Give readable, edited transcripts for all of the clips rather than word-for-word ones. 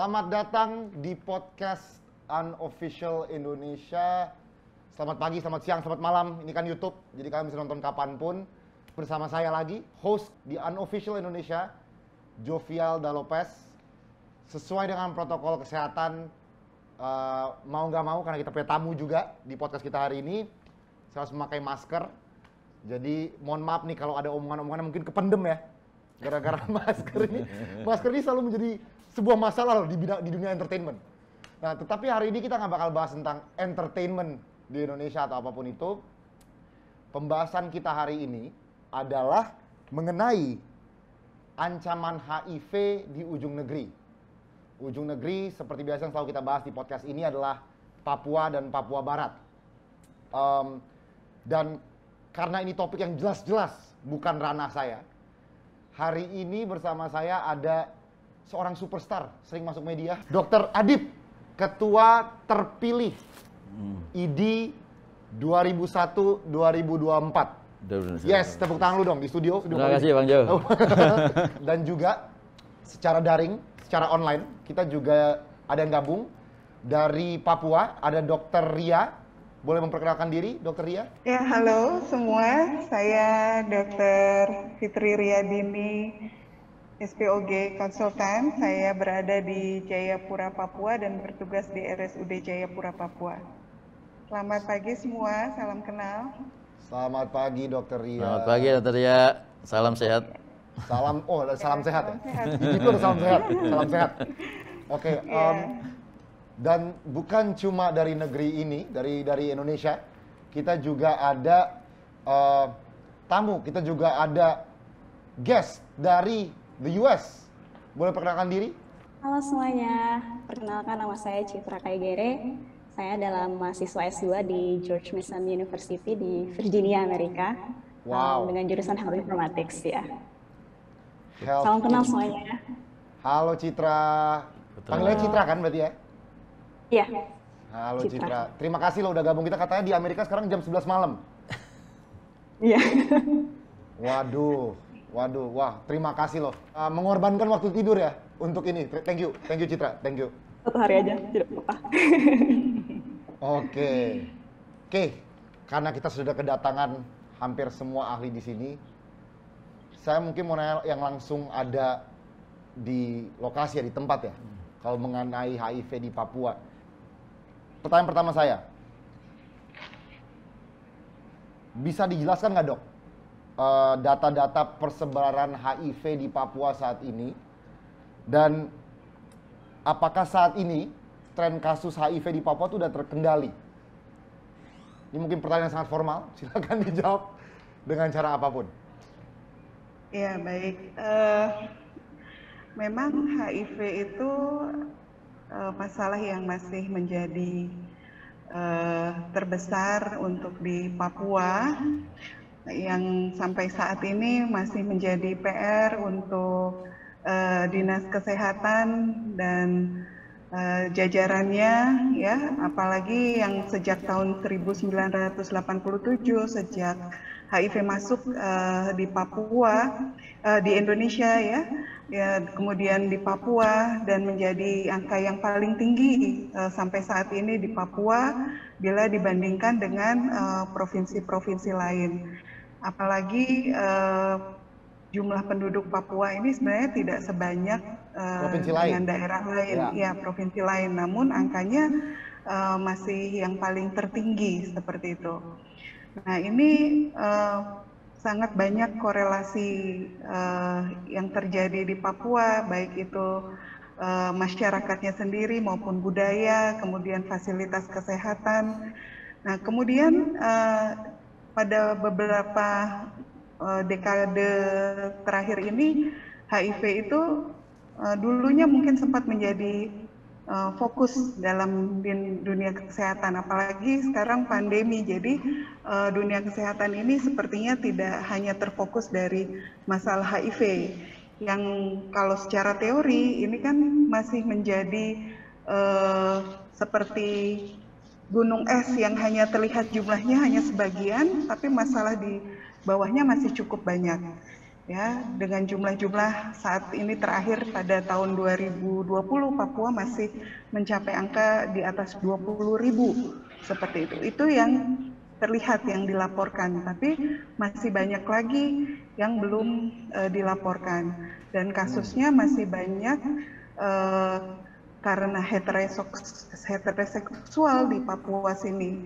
Selamat datang di podcast Unofficial Indonesia. Selamat pagi, selamat siang, selamat malam. Ini kan YouTube, jadi kalian bisa nonton kapanpun. Bersama saya lagi, host di Unofficial Indonesia, Jovial Dalopes. Sesuai dengan protokol kesehatan, mau nggak mau karena kita punya tamu juga di podcast kita hari ini, saya harus memakai masker. Jadi mohon maaf nih kalau ada omongan-omongan mungkin kependem ya. Gara-gara masker ini selalu menjadi sebuah masalah loh di dunia entertainment. Nah, tetapi hari ini kita nggak bakal bahas tentang entertainment di Indonesia atau apapun itu. Pembahasan kita hari ini adalah mengenai ancaman HIV di ujung negeri. Ujung negeri seperti biasa yang selalu kita bahas di podcast ini adalah Papua dan Papua Barat. Dan karena ini topik yang jelas-jelas bukan ranah saya, hari ini bersama saya ada seorang superstar, sering masuk media, Dr. Adib, Ketua terpilih ID 2001-2024. Yes, tepuk tangan lu dong di studio. Terima kasih Bang Jo. Dan juga secara daring, secara online, kita juga ada yang gabung. Dari Papua, ada Dr. Ria. Boleh memperkenalkan diri, Dr. Ria? Ya, halo semua. Saya Dr. Fitri Riyadini, SPOG Konsultan. Saya berada di Jayapura, Papua dan bertugas di RSUD Jayapura, Papua. Selamat pagi semua, salam kenal. Selamat pagi, Dr. Ria. Selamat pagi Dr. Ria, salam sehat. Salam sehat ya? Salam sehat. Itu ada salam sehat, salam sehat. Oke, dan bukan cuma dari negeri ini, dari Indonesia, kita juga ada tamu, kita juga ada guest dari the US. Boleh perkenalkan diri? Halo semuanya, perkenalkan nama saya Citra Kaigere. Saya adalah mahasiswa S2 di George Mason University di Virginia, Amerika. Wow. Dengan jurusan Health Informatics ya. Health Salam kenal semuanya. Halo Citra. Panggilnya Citra kan berarti ya? Iya. Halo Citra. Terima kasih lo udah gabung kita, katanya di Amerika sekarang jam 11 malam. Iya. Waduh, wah terima kasih loh. Mengorbankan waktu tidur ya untuk ini. Thank you Citra, thank you. Satu hari aja, tidak apa-apa. Oke, karena kita sudah kedatangan hampir semua ahli di sini, saya mungkin mau nanya yang langsung ada di lokasi ya, di tempat ya, kalau mengenai HIV di Papua. Pertanyaan pertama saya, bisa dijelaskan nggak dok, data-data persebaran HIV di Papua saat ini, dan apakah saat ini tren kasus HIV di Papua itu sudah terkendali? Ini mungkin pertanyaan yang sangat formal, silakan dijawab dengan cara apapun. Ya, baik. Memang HIV itu masalah yang masih menjadi terbesar untuk di Papua, yang sampai saat ini masih menjadi PR untuk Dinas Kesehatan dan jajarannya, ya, apalagi yang sejak tahun 1987 sejak HIV masuk di Papua, di Indonesia ya, kemudian di Papua dan menjadi angka yang paling tinggi sampai saat ini di Papua bila dibandingkan dengan provinsi-provinsi lain. Apalagi jumlah penduduk Papua ini sebenarnya tidak sebanyak dengan daerah lain, ya provinsi lain. Namun angkanya masih yang paling tertinggi seperti itu. Nah ini sangat banyak korelasi yang terjadi di Papua, baik itu masyarakatnya sendiri maupun budaya, kemudian fasilitas kesehatan. Nah kemudian pada beberapa dekade terakhir ini HIV itu dulunya mungkin sempat menjadi fokus dalam dunia kesehatan, apalagi sekarang pandemi. Jadi dunia kesehatan ini sepertinya tidak hanya terfokus dari masalah HIV, yang kalau secara teori ini kan masih menjadi seperti gunung es yang hanya terlihat jumlahnya hanya sebagian, tapi masalah di bawahnya masih cukup banyak. Ya, dengan jumlah-jumlah saat ini terakhir pada tahun 2020 Papua masih mencapai angka di atas 20.000 seperti itu. Itu yang terlihat yang dilaporkan, tapi masih banyak lagi yang belum dilaporkan dan kasusnya masih banyak karena heteroseksual di Papua sini.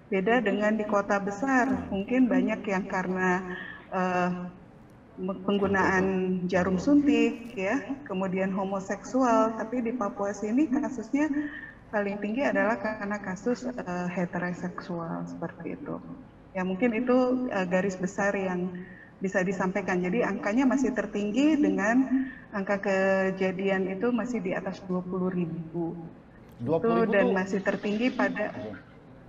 Beda dengan di kota besar, mungkin banyak yang karena penggunaan jarum suntik, ya, kemudian homoseksual, tapi di Papua sini kasusnya paling tinggi adalah karena kasus heteroseksual seperti itu. Ya mungkin itu garis besar yang bisa disampaikan. Jadi angkanya masih tertinggi dengan angka kejadian itu masih di atas 20.000. 20.000 dan tuh, masih tertinggi pada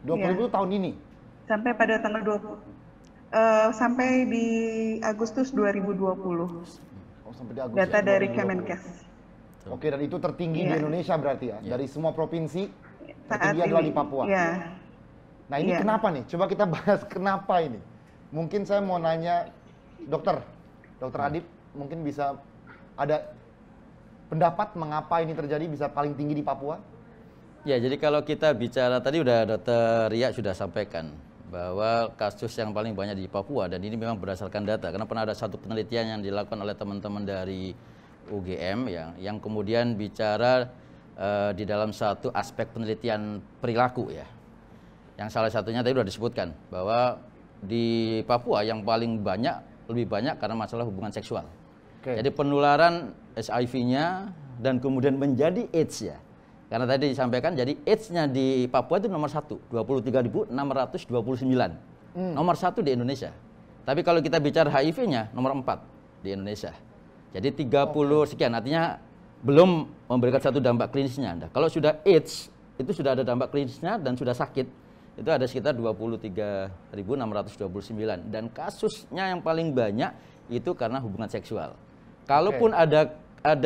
20.000 ya, tahun ini. sampai pada tanggal 20 sampai di Agustus 2020. Oh, sampai di Agustus Data dari 2020. Kemenkes. Oke, dan itu tertinggi di Iya. Indonesia berarti ya? Dari semua provinsi, Saat tertinggi adalah ini, di Papua. ya. Nah ini Iya. kenapa nih? Coba kita bahas kenapa ini. Mungkin saya mau nanya dokter Adib, mungkin bisa ada pendapat mengapa ini terjadi bisa paling tinggi di Papua? Ya, jadi kalau kita bicara tadi udah Dr. Ria sudah sampaikan bahwa kasus yang paling banyak di Papua, dan ini memang berdasarkan data karena pernah ada satu penelitian yang dilakukan oleh teman-teman dari UGM yang kemudian bicara di dalam satu aspek penelitian perilaku ya. Yang salah satunya tadi sudah disebutkan bahwa di Papua yang paling banyak, lebih banyak karena masalah hubungan seksual. Oke. Jadi penularan HIV-nya dan kemudian menjadi AIDS ya. Karena tadi disampaikan, jadi AIDS-nya di Papua itu nomor 1, 23.629. Nomor 1 di Indonesia. Tapi kalau kita bicara HIV-nya, nomor 4 di Indonesia. Jadi 30 sekian, artinya belum memberikan satu dampak klinisnya. Nah, kalau sudah AIDS, itu sudah ada dampak klinisnya dan sudah sakit, itu ada sekitar 23.629. Dan kasusnya yang paling banyak itu karena hubungan seksual. Kalaupun ada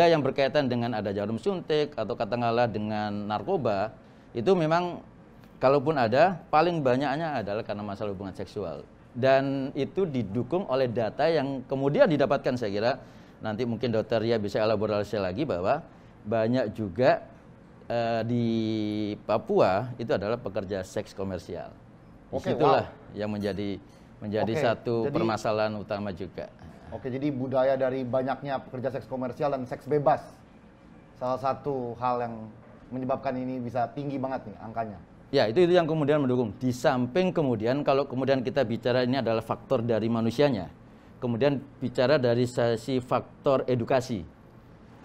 yang berkaitan dengan ada jarum suntik atau katakanlah dengan narkoba, itu memang kalaupun ada, paling banyaknya adalah karena masalah hubungan seksual. Dan itu didukung oleh data yang kemudian didapatkan, saya kira nanti mungkin Dr. Ria bisa elaborasi lagi bahwa banyak juga di Papua itu adalah pekerja seks komersial. Disitulah yang menjadi satu permasalahan utama juga. Oke, jadi budaya dari banyaknya pekerja seks komersial dan seks bebas, salah satu hal yang menyebabkan ini bisa tinggi banget nih angkanya. Ya, itu yang kemudian mendukung. Di samping kemudian kalau kemudian kita bicara ini adalah faktor dari manusianya, kemudian bicara dari sisi faktor edukasi.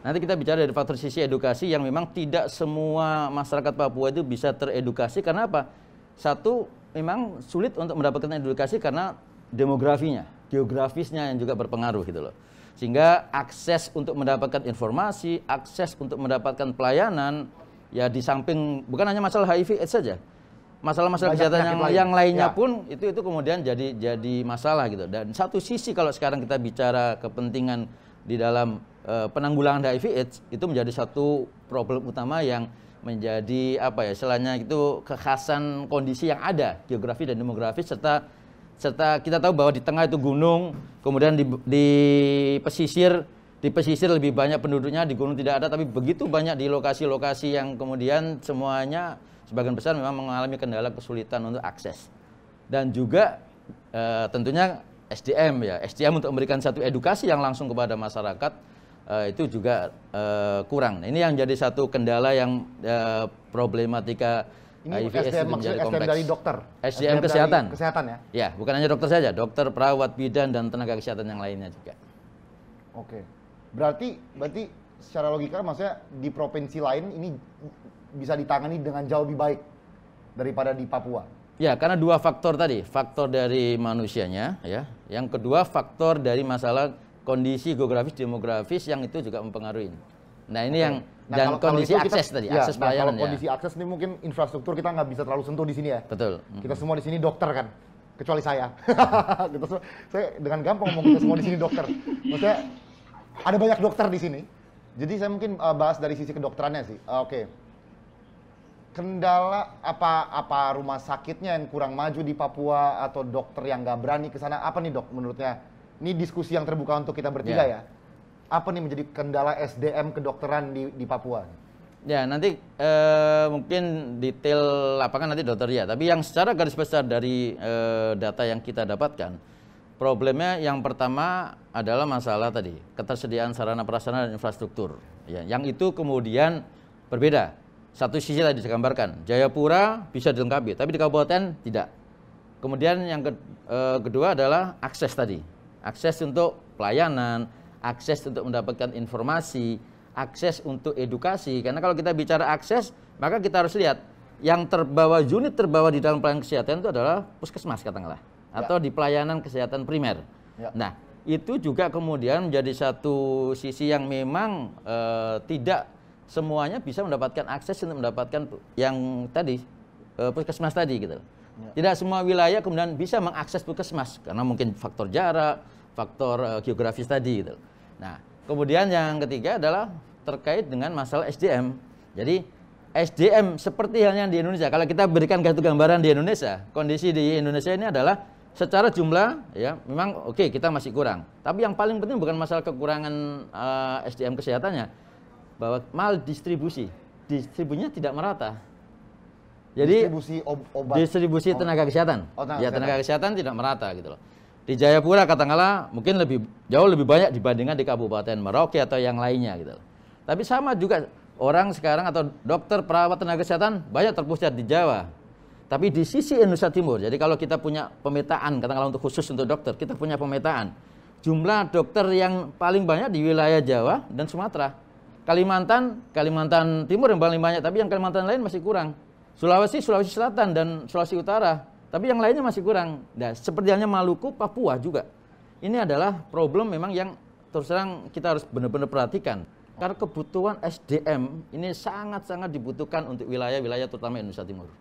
Nanti kita bicara dari faktor sisi edukasi yang memang tidak semua masyarakat Papua itu bisa teredukasi. Karena apa? Satu, memang sulit untuk mendapatkan edukasi karena demografinya, geografisnya yang juga berpengaruh gitu loh. Sehingga akses untuk mendapatkan informasi, akses untuk mendapatkan pelayanan, ya di samping bukan hanya masalah HIV AIDS saja, masalah-masalah kesehatan yang lainnya pun itu kemudian jadi masalah gitu. Dan satu sisi kalau sekarang kita bicara kepentingan di dalam penanggulangan HIV AIDS itu menjadi satu problem utama yang menjadi apa ya, istilahnya itu kekhasan kondisi yang ada, geografi dan demografis, serta kita tahu bahwa di tengah itu gunung, kemudian di pesisir lebih banyak penduduknya, di gunung tidak ada, tapi begitu banyak di lokasi-lokasi yang kemudian semuanya sebagian besar memang mengalami kendala kesulitan untuk akses. Dan juga tentunya SDM untuk memberikan satu edukasi yang langsung kepada masyarakat itu juga kurang. Nah, ini yang jadi satu kendala yang problematika Ini HIV SDM maksudnya SDM dari dokter? SDM kesehatan. Dari kesehatan ya? Ya, bukan hanya dokter saja, dokter, perawat, bidan, dan tenaga kesehatan yang lainnya juga. Oke. Berarti secara logika maksudnya di provinsi lain ini bisa ditangani dengan jauh lebih baik daripada di Papua? Ya, karena dua faktor tadi, faktor dari manusianya, ya. Yang kedua faktor dari masalah kondisi geografis, demografis yang itu juga mempengaruhi. Nah, ini yang dan kondisi akses tadi, akses pelayanan. Kalau kondisi akses ini mungkin infrastruktur kita nggak bisa terlalu sentuh di sini ya. Betul. Kita semua di sini dokter kan, kecuali saya. Saya dengan gampang ngomong kita semua di sini dokter. Maksudnya ada banyak dokter di sini. Jadi saya mungkin bahas dari sisi kedokterannya sih. Oke. Kendala apa rumah sakitnya yang kurang maju di Papua atau dokter yang nggak berani ke sana? Apa nih dok menurutnya Ini diskusi yang terbuka untuk kita bertiga ya. Apa nih menjadi kendala SDM kedokteran di Papua? Ya, nanti mungkin detail lapangan nanti dokter ya. Tapi yang secara garis besar dari data yang kita dapatkan, problemnya yang pertama adalah masalah tadi, ketersediaan sarana prasarana dan infrastruktur. Ya, yang itu kemudian berbeda. Satu sisi tadi saya gambarkan, Jayapura bisa dilengkapi, tapi di kabupaten tidak. Kemudian yang kedua adalah akses tadi. Akses untuk pelayanan, akses untuk mendapatkan informasi, akses untuk edukasi. Karena kalau kita bicara akses, maka kita harus lihat yang terbawa, unit terbawa di dalam pelayanan kesehatan itu adalah puskesmas katakanlah, atau di pelayanan kesehatan primer. Nah, itu juga kemudian menjadi satu sisi yang memang tidak semuanya bisa mendapatkan akses untuk mendapatkan yang tadi puskesmas tadi gitu. Tidak semua wilayah kemudian bisa mengakses puskesmas karena mungkin faktor jarak, faktor geografis tadi gitu. Nah, kemudian yang ketiga adalah terkait dengan masalah SDM. Jadi SDM seperti halnya di Indonesia. Kalau kita berikan satu gambaran di Indonesia, kondisi di Indonesia ini adalah secara jumlah ya memang oke, kita masih kurang. Tapi yang paling penting bukan masalah kekurangan SDM kesehatannya, bahwa maldistribusi, distribusinya tidak merata. Jadi distribusi obat, distribusi tenaga kesehatan, tenaga kesehatan tidak merata gitu loh. Di Jayapura katakanlah mungkin jauh lebih banyak dibandingkan di Kabupaten Merauke atau yang lainnya gitu loh. Tapi sama juga orang sekarang atau dokter perawat tenaga kesehatan banyak terpusat di Jawa. Tapi di sisi Indonesia Timur, jadi kalau kita punya pemetaan katakanlah untuk khusus untuk dokter, kita punya pemetaan jumlah dokter yang paling banyak di wilayah Jawa dan Sumatera. Kalimantan Timur yang paling banyak, tapi yang Kalimantan lain masih kurang. Sulawesi Selatan dan Sulawesi Utara, tapi yang lainnya masih kurang. Nah, seperti halnya Maluku, Papua juga. Ini adalah problem memang yang terus terang kita harus benar-benar perhatikan. Karena kebutuhan SDM ini sangat-sangat dibutuhkan untuk wilayah-wilayah terutama Indonesia Timur.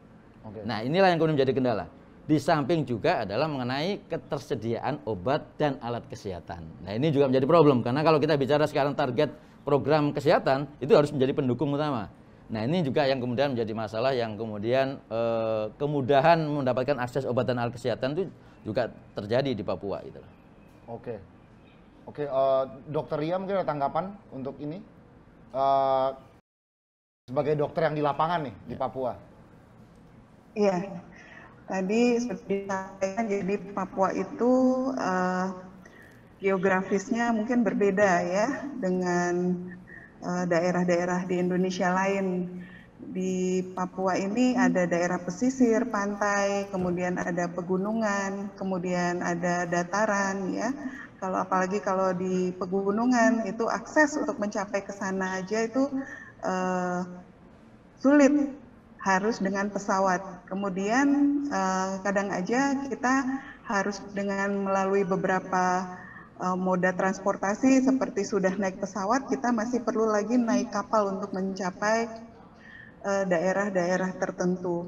Nah, inilah yang kemudian menjadi kendala. Di samping juga adalah mengenai ketersediaan obat dan alat kesehatan. Nah, ini juga menjadi problem karena kalau kita bicara sekarang target program kesehatan itu harus menjadi pendukung utama. Nah, ini juga yang kemudian menjadi masalah yang kemudian kemudahan mendapatkan akses obat dan alat kesehatan itu juga terjadi di Papua gitu. Oke, Dokter Ria mungkin ada tanggapan untuk ini sebagai dokter yang di lapangan nih di Papua. Iya, tadi seperti saya, jadi Papua itu geografisnya mungkin berbeda ya dengan daerah-daerah di Indonesia lain. Di Papua ini ada daerah pesisir, pantai, kemudian ada pegunungan, kemudian ada dataran ya. Apalagi kalau di pegunungan itu akses untuk mencapai ke sana aja itu sulit, harus dengan pesawat. Kemudian kadang aja kita harus dengan melalui beberapa moda transportasi seperti sudah naik pesawat, kita masih perlu lagi naik kapal untuk mencapai daerah-daerah tertentu.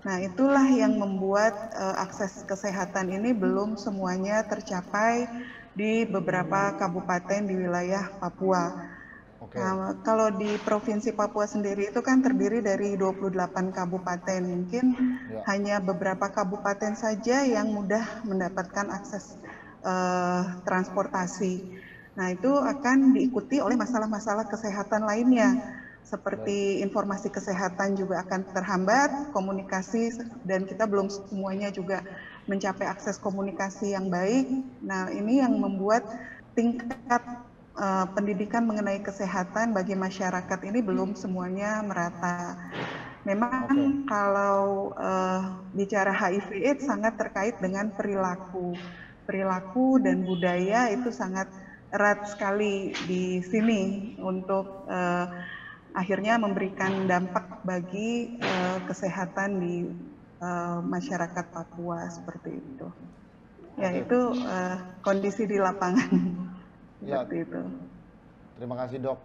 Nah, itulah yang membuat akses kesehatan ini belum semuanya tercapai di beberapa kabupaten di wilayah Papua. Nah, kalau di Provinsi Papua sendiri itu kan terdiri dari 28 kabupaten, mungkin hanya beberapa kabupaten saja yang mudah mendapatkan akses transportasi. Nah, itu akan diikuti oleh masalah-masalah kesehatan lainnya, seperti informasi kesehatan juga akan terhambat, komunikasi, dan kita belum semuanya juga mencapai akses komunikasi yang baik. Nah, ini yang membuat tingkat pendidikan mengenai kesehatan bagi masyarakat ini belum semuanya merata. Memang kalau bicara HIV/AIDS sangat terkait dengan perilaku dan budaya itu sangat erat sekali di sini untuk akhirnya memberikan dampak bagi kesehatan di masyarakat Papua seperti itu. Ya, itu kondisi di lapangan. Seperti itu. Terima kasih, Dok.